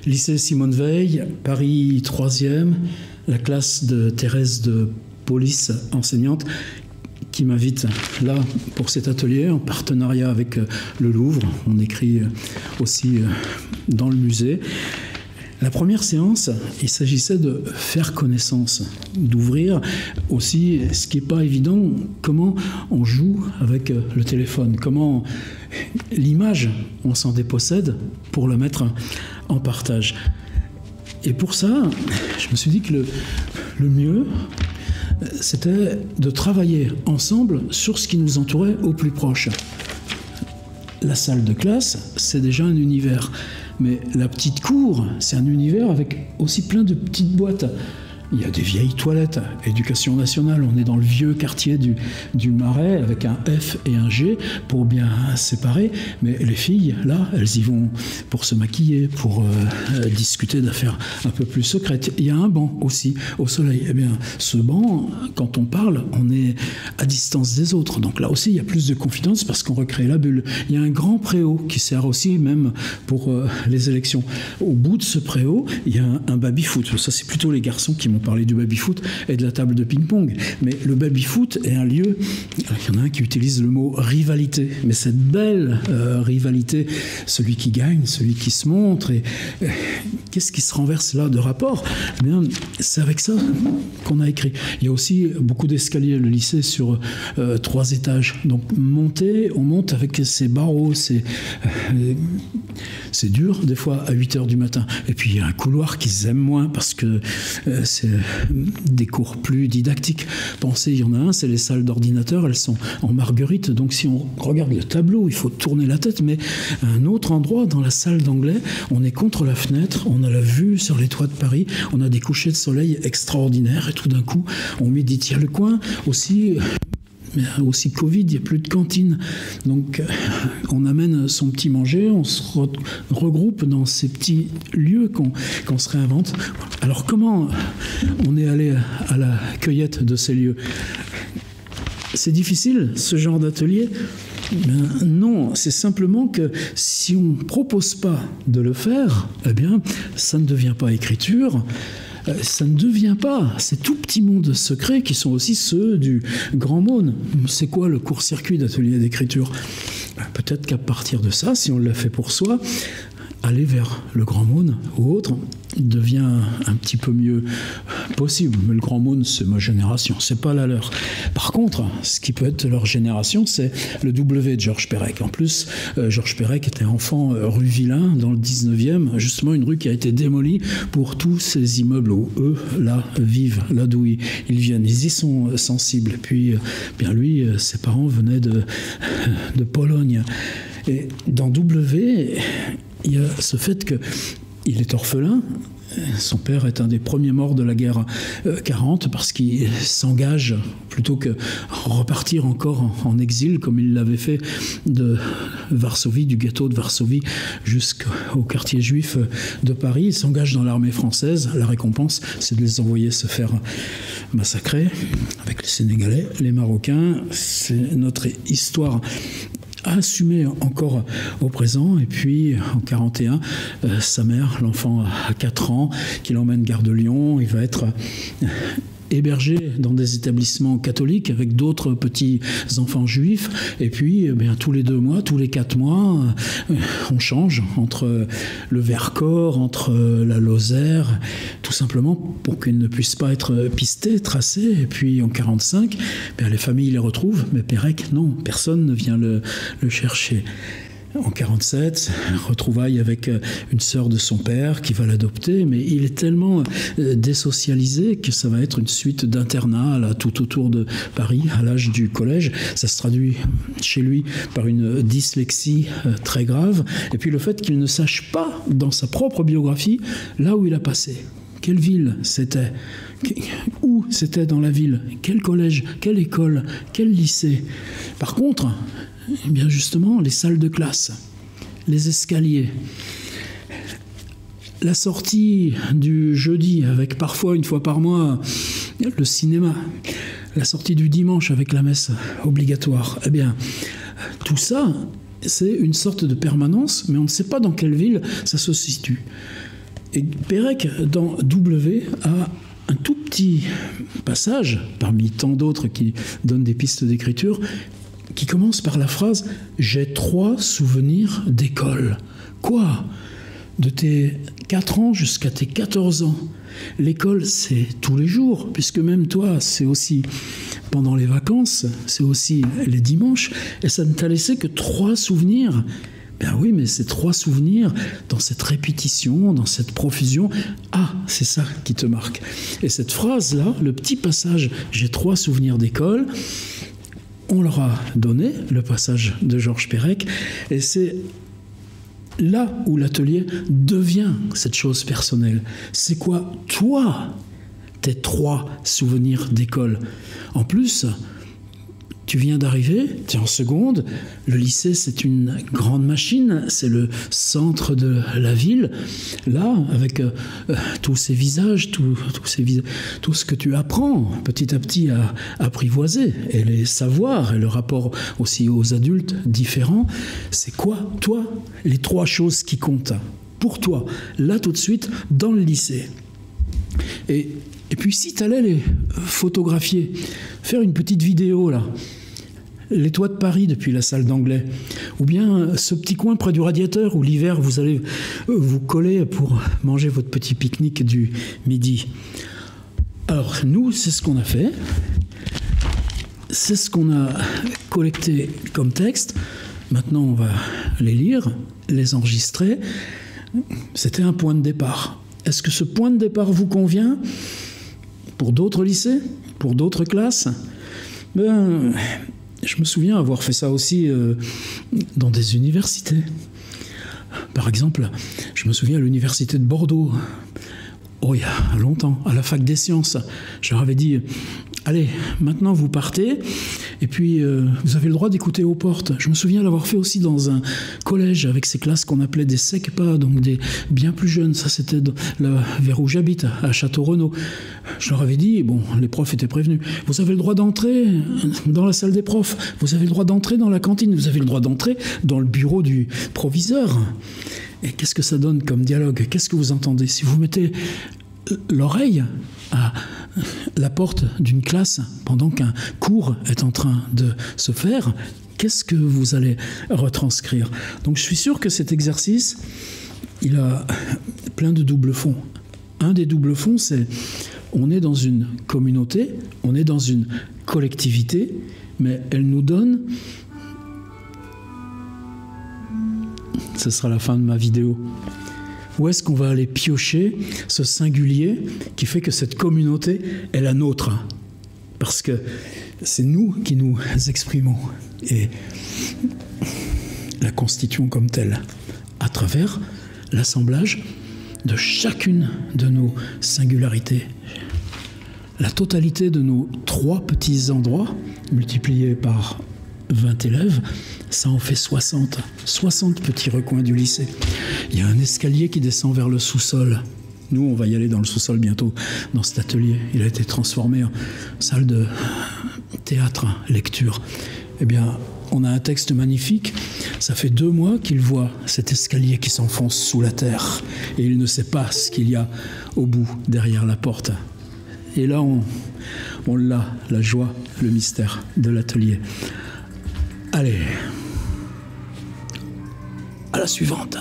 Lycée Simone Veil, Paris 3e, la classe de Thérèse de Police, enseignante, qui m'invite là pour cet atelier en partenariat avec le Louvre. On écrit aussi dans le musée. La première séance, il s'agissait de faire connaissance, d'ouvrir aussi ce qui n'est pas évident, comment on joue avec le téléphone, comment l'image, on s'en dépossède pour la mettre en partage. Et pour ça, je me suis dit que le mieux, c'était de travailler ensemble sur ce qui nous entourait au plus proche. La salle de classe, c'est déjà un univers. Mais la petite cour, c'est un univers avec aussi plein de petites boîtes. Il y a des vieilles toilettes, éducation nationale, on est dans le vieux quartier du Marais avec un F et un G pour bien séparer, mais les filles, là, elles y vont pour se maquiller, pour discuter d'affaires un peu plus secrètes. Il y a un banc aussi au soleil. Eh bien, ce banc, quand on parle, on est à distance des autres. Donc là aussi, il y a plus de confidence parce qu'on recrée la bulle. Il y a un grand préau qui sert aussi même pour les élections. Au bout de ce préau, il y a un baby-foot. Ça, c'est plutôt les garçons qui m'ont parlé du baby-foot et de la table de ping-pong. Mais le baby-foot est un lieu, il y en a un qui utilise le mot rivalité, mais cette belle rivalité, celui qui gagne, celui qui se montre, et qu'est-ce qui se renverse là de rapport? Eh bien, c'est avec ça qu'on a écrit. Il y a aussi beaucoup d'escaliers, le lycée sur 3 étages. Donc on monte avec ces barreaux, c'est dur des fois à 8 h du matin. Et puis il y a un couloir qu'ils aiment moins parce que c'est des cours plus didactiques. Pensez, il y en a un, c'est les salles d'ordinateur, elles sont en marguerite, donc si on regarde le tableau, il faut tourner la tête, mais à un autre endroit, dans la salle d'anglais, on est contre la fenêtre, on a la vue sur les toits de Paris, on a des couchers de soleil extraordinaires, et tout d'un coup, on médite. Il y a le coin aussi... Mais aussi Covid, il n'y a plus de cantine. Donc on amène son petit manger, on se regroupe dans ces petits lieux qu'on se réinvente. Alors comment on est allé à la cueillette de ces lieux? C'est difficile, ce genre d'atelier? Non, c'est simplement que si on ne propose pas de le faire, eh bien, ça ne devient pas écriture. Ça ne devient pas ces tout petits mondes secrets qui sont aussi ceux du Grand Maune. C'est quoi le court-circuit d'atelier d'écriture? Peut-être qu'à partir de ça, si on l'a fait pour soi, aller vers le Grand Maune ou autre devient un petit peu mieux possible. Mais le Grand Maune, c'est ma génération, c'est pas la leur. Par contre, ce qui peut être leur génération, c'est le W de Georges Perec. En plus, Georges Perec était enfant rue Villain, dans le 19e, justement une rue qui a été démolie pour tous ces immeubles où eux, là, vivent, là d'où ils viennent. Ils y sont sensibles. Et puis, bien lui, ses parents venaient de Pologne. Et dans W, il y a ce fait qu'il est orphelin. Son père est un des premiers morts de la guerre 40 parce qu'il s'engage, plutôt que repartir encore en exil comme il l'avait fait de Varsovie, du ghetto de Varsovie jusqu'au quartier juif de Paris. Il s'engage dans l'armée française. La récompense, c'est de les envoyer se faire massacrer avec les Sénégalais, les Marocains. C'est notre histoire assumé encore au présent. Et puis en 41, sa mère, l'enfant à 4 ans, qui l'emmène gare de Lyon, il va être hébergé dans des établissements catholiques avec d'autres petits enfants juifs. Et puis, eh bien, tous les 2 mois, tous les 4 mois, on change entre le Vercors, entre la Lozère, tout simplement pour qu'ils ne puissent pas être pistés, tracés. Et puis en 45, eh bien, les familles les retrouvent, mais Perec, non, personne ne vient le chercher. En 47, retrouvailles avec une sœur de son père qui va l'adopter, mais il est tellement désocialisé que ça va être une suite d'internats là, tout autour de Paris, à l'âge du collège. Ça se traduit chez lui par une dyslexie très grave, et puis le fait qu'il ne sache pas, dans sa propre biographie, là où il a passé. Quelle ville c'était? Où c'était dans la ville? Quel collège? Quelle école? Quel lycée? Par contre, eh bien justement, les salles de classe, les escaliers, la sortie du jeudi avec parfois une fois par mois le cinéma, la sortie du dimanche avec la messe obligatoire, eh bien tout ça, c'est une sorte de permanence, mais on ne sait pas dans quelle ville ça se situe. Et Pérec, dans W, a un tout petit passage, parmi tant d'autres qui donnent des pistes d'écriture, qui commence par la phrase « J'ai 3 souvenirs d'école ». Quoi ? De tes 4 ans jusqu'à tes 14 ans. L'école, c'est tous les jours, puisque même toi, c'est aussi pendant les vacances, c'est aussi les dimanches, et ça ne t'a laissé que 3 souvenirs. Ben oui, mais ces 3 souvenirs, dans cette répétition, dans cette profusion, c'est ça qui te marque. Et cette phrase-là, le petit passage « J'ai 3 souvenirs d'école », on leur a donné, le passage de Georges Perec, et c'est là où l'atelier devient cette chose personnelle. C'est quoi, toi, tes 3 souvenirs d'école? En plus, tu viens d'arriver, tu es en seconde, le lycée c'est une grande machine, c'est le centre de la ville. Là, avec tous ces visages, tout ce que tu apprends petit à petit à apprivoiser, et les savoirs, et le rapport aussi aux adultes différents, c'est quoi, toi, les 3 choses qui comptent pour toi, là tout de suite, dans le lycée? Et puis si tu allais les photographier, faire une petite vidéo là, les toits de Paris depuis la salle d'anglais, ou bien ce petit coin près du radiateur où l'hiver vous allez vous coller pour manger votre petit pique-nique du midi. Alors nous, c'est ce qu'on a fait, c'est ce qu'on a collecté comme texte. Maintenant on va les lire, les enregistrer. C'était un point de départ. Est-ce que ce point de départ vous convient pour d'autres lycées, pour d'autres classes? Je me souviens avoir fait ça aussi dans des universités. Par exemple, je me souviens à l'université de Bordeaux, il y a longtemps, à la fac des sciences, je leur avais dit « Allez, maintenant vous partez, et puis vous avez le droit d'écouter aux portes ». Je me souviens l'avoir fait aussi dans un collège avec ces classes qu'on appelait des SECPA, donc des bien plus jeunes. Ça, c'était vers où j'habite, à Château-Renaud. Je leur avais dit, bon, les profs étaient prévenus, vous avez le droit d'entrer dans la salle des profs, vous avez le droit d'entrer dans la cantine, vous avez le droit d'entrer dans le bureau du proviseur. Et qu'est-ce que ça donne comme dialogue? Qu'est-ce que vous entendez? Si vous mettez l'oreille à la porte d'une classe pendant qu'un cours est en train de se faire, qu'est-ce que vous allez retranscrire? Donc je suis sûr que cet exercice, il a plein de doubles fonds. Un des doubles fonds, c'est on est dans une communauté, on est dans une collectivité, mais elle nous donne... Ce sera la fin de ma vidéo. Où est-ce qu'on va aller piocher ce singulier qui fait que cette communauté est la nôtre? Parce que c'est nous qui nous exprimons et la constituons comme telle, à travers l'assemblage de chacune de nos singularités. La totalité de nos 3 petits endroits, multipliés par 20 élèves, ça en fait 60. 60 petits recoins du lycée. Il y a un escalier qui descend vers le sous-sol. Nous, on va y aller dans le sous-sol bientôt, dans cet atelier. Il a été transformé en salle de théâtre, lecture. Eh bien, on a un texte magnifique. Ça fait 2 mois qu'il voit cet escalier qui s'enfonce sous la terre. Et il ne sait pas ce qu'il y a au bout, derrière la porte. Et là, on l'a, la joie, le mystère de l'atelier. Allez, à la suivante.